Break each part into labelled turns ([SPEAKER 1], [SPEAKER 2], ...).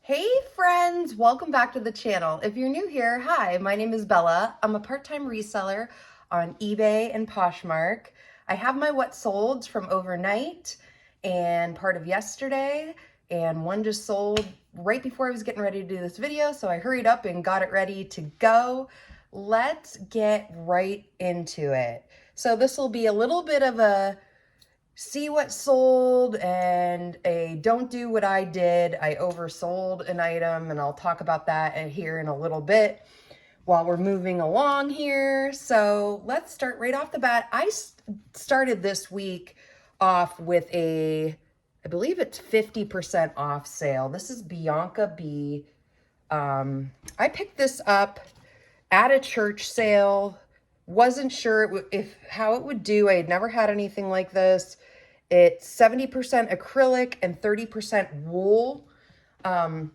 [SPEAKER 1] Hey friends, welcome back to the channel. If you're new here, hi, my name is Bella. I'm a part-time reseller on eBay and Poshmark. I have my what solds from overnight and part of yesterday, and one just sold right before I was getting ready to do this video, so I hurried up and got it ready to go. Let's get right into it. So this will be a little bit of a see what sold and a don't do what I did. I oversold an item, and I'll talk about that here in a little bit while we're moving along here. So let's start right off the bat. I started this week off with I believe it's 50% off sale. This is Bianca Be. I picked this up at a church sale. Wasn't sure how it would do. I had never had anything like this. It's 70% acrylic and 30% wool. I've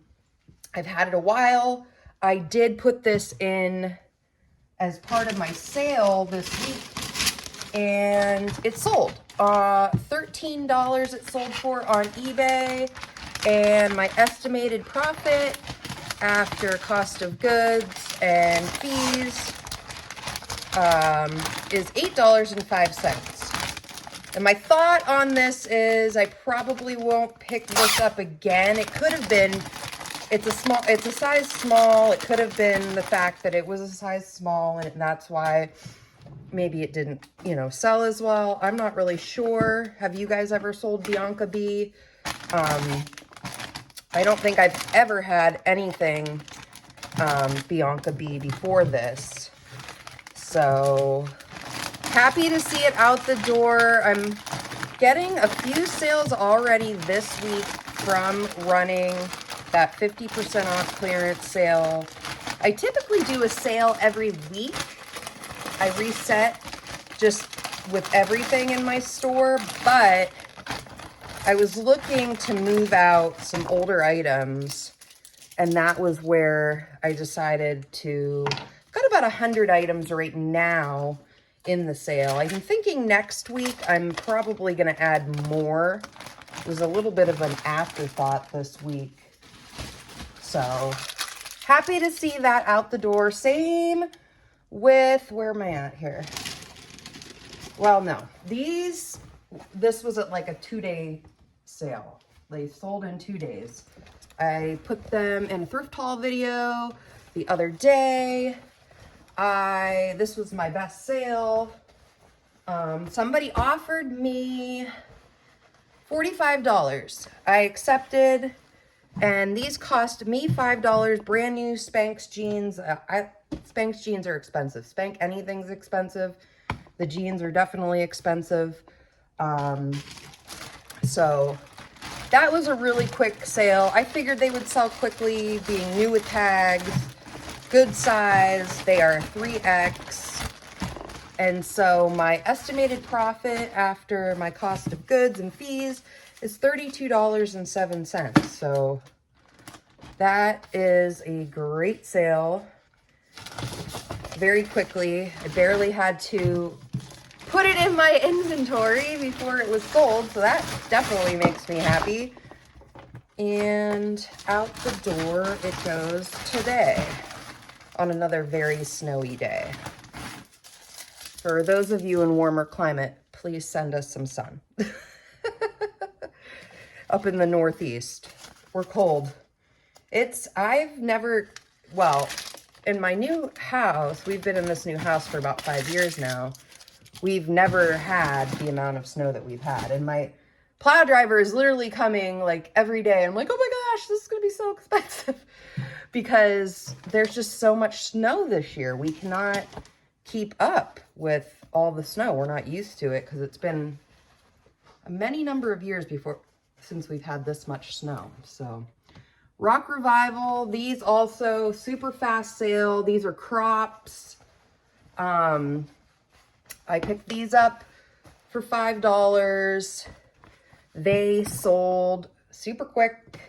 [SPEAKER 1] had it a while. I did put this in as part of my sale this week, and it sold. $13 it sold for on eBay, and my estimated profit after cost of goods and fees is $8.05. And my thought on this is I probably won't pick this up again. It could have been, it's a size small. It could have been the fact that it was a size small, and that's why maybe it didn't, sell as well. I'm not really sure. Have you guys ever sold Bianca Be? I don't think I've ever had anything Bianca Be before this. So happy to see it out the door. I'm getting a few sales already this week from running that 50% off clearance sale. I typically do a sale every week. I reset just with everything in my store, but I was looking to move out some older items, and that was where I decided to, got about 100 items right now in the sale. I'm thinking next week I'm probably going to add more. It was a little bit of an afterthought this week. So happy to see that out the door. Same with, where am I at here? Well, no, this was at like a 2-day sale. They sold in 2 days. I put them in a thrift haul video the other day. This was my best sale. Somebody offered me $45. I accepted, and these cost me $5. Brand new Spanx jeans. Spanx jeans are expensive. Spank anything's expensive. The jeans are definitely expensive. So that was a really quick sale. I figured they would sell quickly, being new with tags. Good size, they are 3X, and so my estimated profit after my cost of goods and fees is $32.07. So that is a great sale. Very quickly, I barely had to put it in my inventory before it was sold, so that definitely makes me happy. And out the door it goes today, on another very snowy day. For those of you in warmer climate, please send us some sun. Up in the Northeast, we're cold. In my new house, we've been in this new house for about 5 years now. We've never had the amount of snow that we've had. And my plow driver is literally coming like every day. I'm like, oh my gosh, this is gonna be so expensive. Because there's just so much snow this year. We cannot keep up with all the snow. We're not used to it because it's been a many number of years since we've had this much snow. So Rock Revival, these also super fast sale. These are crops. I picked these up for $5. They sold super quick.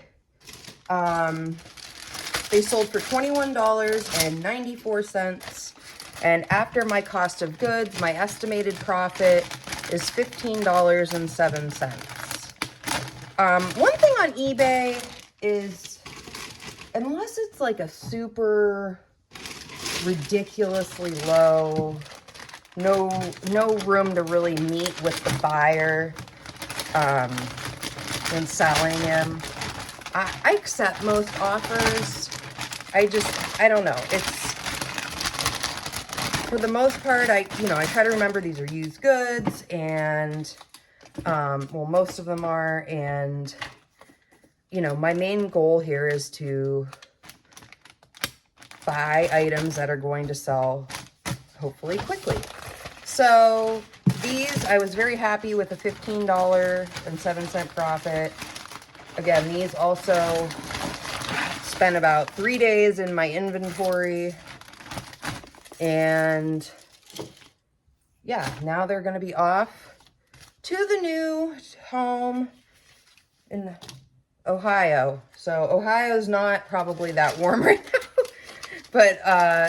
[SPEAKER 1] They sold for $21.94, and after my cost of goods, my estimated profit is $15.07. One thing on eBay is unless it's like a super ridiculously low, no room to really meet with the buyer when selling him, I accept most offers. I don't know. It's, for the most part, I try to remember these are used goods, and, well, most of them are, and, my main goal here is to buy items that are going to sell, hopefully, quickly. So, these, I was very happy with a $15.07 profit. Again, these also spent about 3 days in my inventory. And yeah, now they're going to be off to the new home in Ohio. So Ohio's not probably that warm right now, but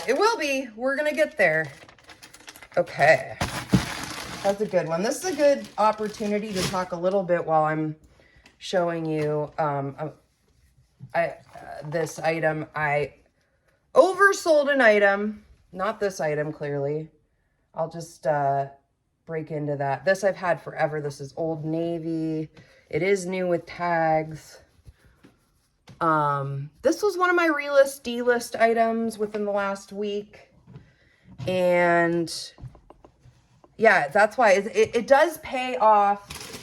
[SPEAKER 1] it will be. We're going to get there. Okay. That's a good one. This is a good opportunity to talk a little bit while I'm showing you this item. I oversold an item. Not this item, clearly. I'll just break into that. This I've had forever. This is Old Navy. It is new with tags. This was one of my relist, D-list items within the last week. And yeah, that's why it does pay off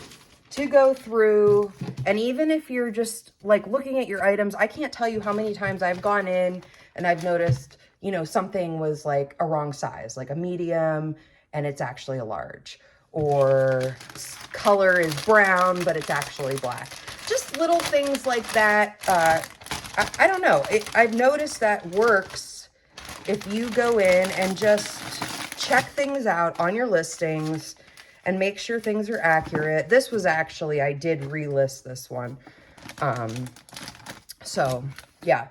[SPEAKER 1] to go through. And even if you're just like looking at your items, I can't tell you how many times I've gone in and I've noticed, something was like a wrong size, like a medium, and it's actually a large, or color is brown, but it's actually black. Just little things like that. I don't know. I've noticed that works if you go in and just check things out on your listings and make sure things are accurate. This was actually, I did relist this one. So yeah,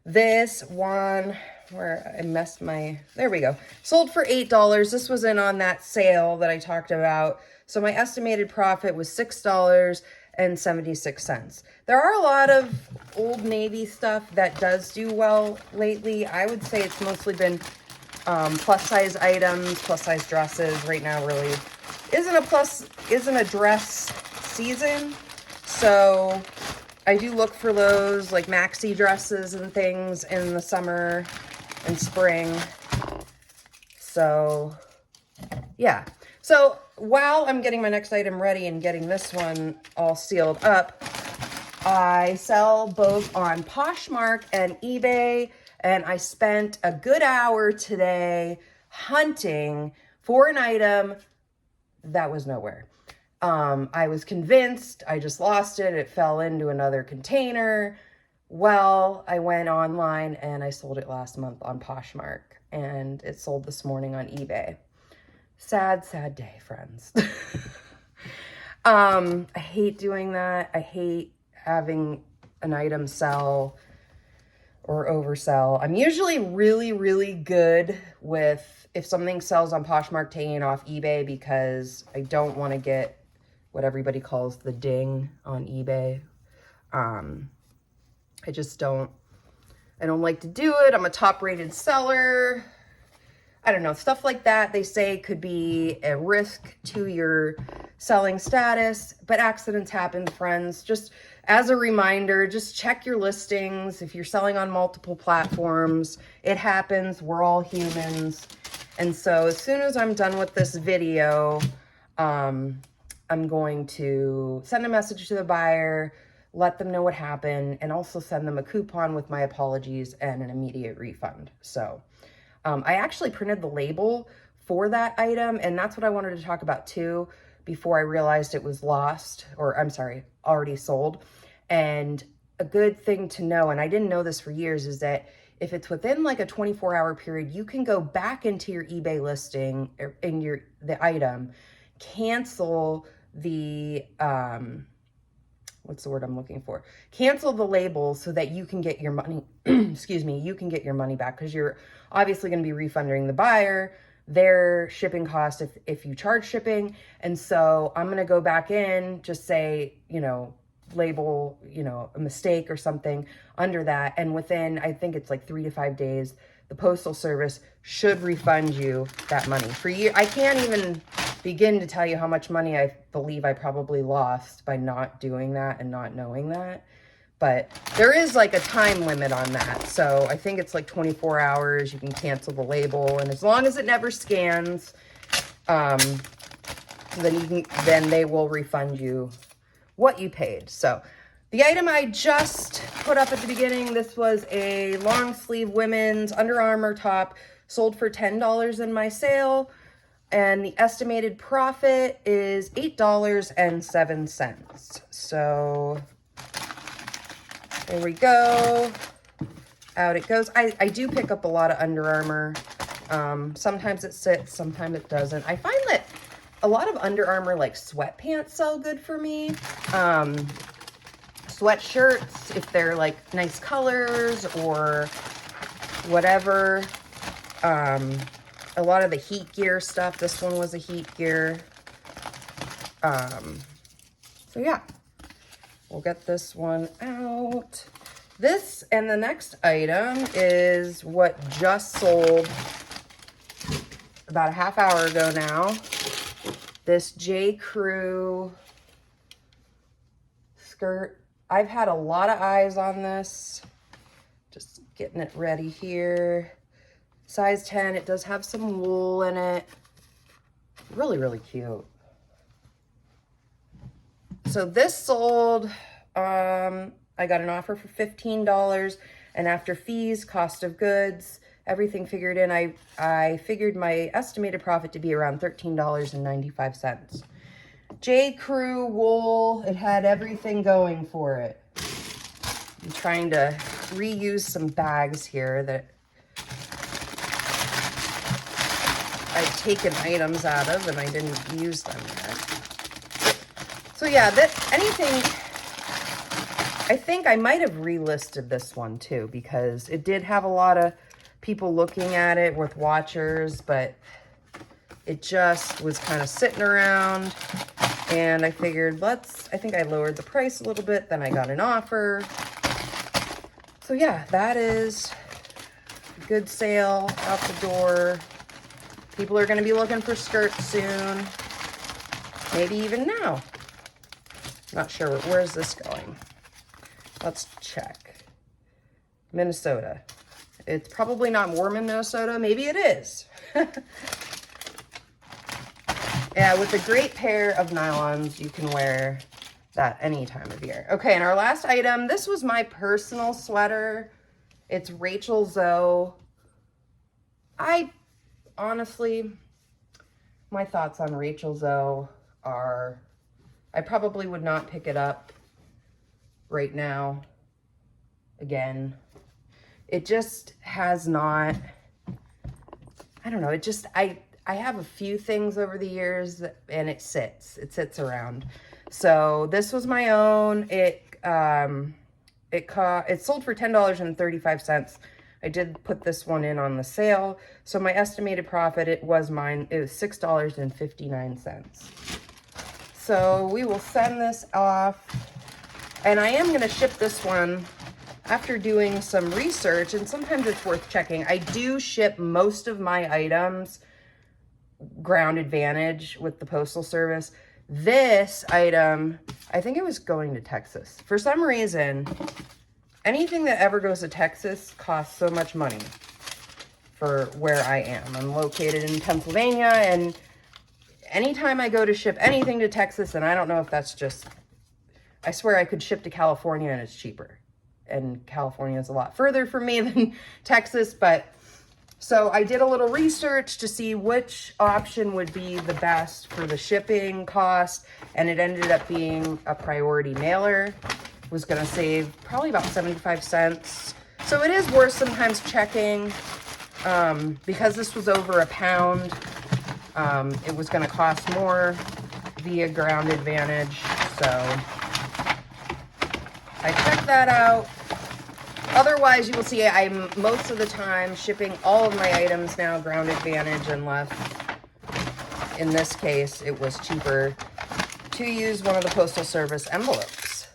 [SPEAKER 1] this one, where I messed my, there we go. Sold for $8. This was in on that sale that I talked about. So my estimated profit was $6.76. There are a lot of Old Navy stuff that does do well lately. I would say it's mostly been plus size items, plus size dresses. Right now really isn't a dress season. So I do look for those like maxi dresses and things in the summer and spring. So yeah. So while I'm getting my next item ready and getting this one all sealed up, I sell both on Poshmark and eBay, and I spent a good hour today hunting for an item that was nowhere. I was convinced, I just lost it. It fell into another container. Well, I went online and I sold it last month on Poshmark, and it sold this morning on eBay. Sad, sad day, friends. I hate doing that. I hate having an item sell or oversell. I'm usually really, really good with, if something sells on Poshmark, taking it off eBay, because I don't want to get what everybody calls the ding on eBay. I don't like to do it. I'm a top rated seller. I don't know, stuff like that, they say could be a risk to your selling status, but accidents happen, friends. Just as a reminder, just check your listings. If you're selling on multiple platforms, it happens. We're all humans. And so as soon as I'm done with this video, I'm going to send a message to the buyer, let them know what happened, and also send them a coupon with my apologies and an immediate refund. So I actually printed the label for that item, and that's what I wanted to talk about too, before I realized it was lost, or I'm sorry, already sold. And a good thing to know, and I didn't know this for years, is that if it's within like a 24-hour period, you can go back into your eBay listing in the item, cancel the what's the word I'm looking for? Cancel the label so that you can get your money, excuse me, you can get your money back, because you're obviously going to be refunding the buyer their shipping cost if you charge shipping. And so I'm going to go back in, just say, label, you know, a mistake or something under that. And within, I think it's like 3 to 5 days, the Postal Service should refund you that money. For you, I can't even begin to tell you how much money I believe I probably lost by not doing that and not knowing that. But there is like a time limit on that. So I think it's like 24 hours. You can cancel the label. And as long as it never scans, then they will refund you what you paid. So the item I just put up at the beginning, this was a long sleeve women's Under Armour top, sold for $10 in my sale. And the estimated profit is $8.07. So there we go. Out it goes. I do pick up a lot of Under Armour. Sometimes it sits, sometimes it doesn't. I find that a lot of Under Armour like sweatpants sell good for me. Sweatshirts, if they're like nice colors or whatever. A lot of the heat gear stuff. This one was a heat gear. So yeah, we'll get this one out. This and the next item is what just sold about a half hour ago now. This JCrew skirt. I've had a lot of eyes on this. Just getting it ready here. Size 10. It does have some wool in it. Really, really cute. So this sold, I got an offer for $15, and after fees, cost of goods, everything figured in, I figured my estimated profit to be around $13.95. JCrew wool, it had everything going for it. I'm trying to reuse some bags here that I've taken items out of and I didn't use them yet. So yeah, I think I might have relisted this one too, because it did have a lot of people looking at it with watchers, but it just was kind of sitting around, and I figured I think I lowered the price a little bit, then I got an offer. So yeah, that is a good sale out the door. People are going to be looking for skirts soon, maybe even now. Not sure. Where's this going? Let's check. Minnesota. It's probably not warm in Minnesota. Maybe it is. Yeah, with a great pair of nylons, you can wear that any time of year. Okay, and our last item, this was my personal sweater. It's Rachel Zoe. Honestly, my thoughts on Rachel Zoe are, I probably would not pick it up right now again. It just has not, I don't know, it just, I have a few things over the years and it sits around. So this was my own. It sold for $10.35. I did put this one in on the sale. So my estimated profit, it was $6.59. So we will send this off, and I am going to ship this one after doing some research, and sometimes it's worth checking. I do ship most of my items Ground Advantage with the Postal Service. This item, I think it was going to Texas. For some reason, anything that ever goes to Texas costs so much money for where I am. I'm located in Pennsylvania, and anytime I go to ship anything to Texas, and I don't know if that's just, I swear I could ship to California and it's cheaper. And California is a lot further from me than Texas, but so I did a little research to see which option would be the best for the shipping cost, and it ended up being a priority mailer. Was going to save probably about 75 cents. So it is worth sometimes checking, because this was over a pound. It was going to cost more via Ground Advantage. So I checked that out. Otherwise, you will see I'm most of the time shipping all of my items now Ground Advantage, unless in this case it was cheaper to use one of the Postal Service envelopes.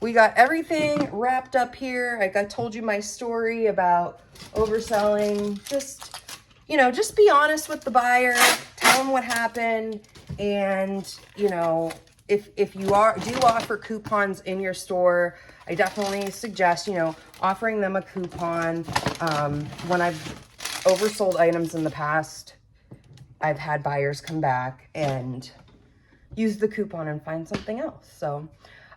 [SPEAKER 1] we got everything wrapped up here. Like I told you my story about overselling. Just, you know, just be honest with the buyer. Tell them what happened. And, you know, if you do offer coupons in your store, I definitely suggest, you know, offering them a coupon. When I've oversold items in the past, I've had buyers come back and use the coupon and find something else. So,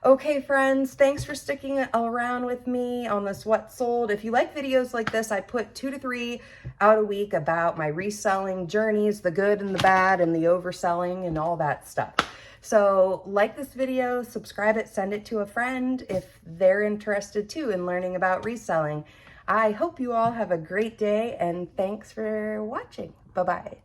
[SPEAKER 1] okay, friends, thanks for sticking around with me on this What Sold. If you like videos like this, I put 2 to 3 out a week about my reselling journeys, the good and the bad and the overselling and all that stuff. So like this video, subscribe it, send it to a friend if they're interested too in learning about reselling. I hope you all have a great day and thanks for watching. Bye-bye.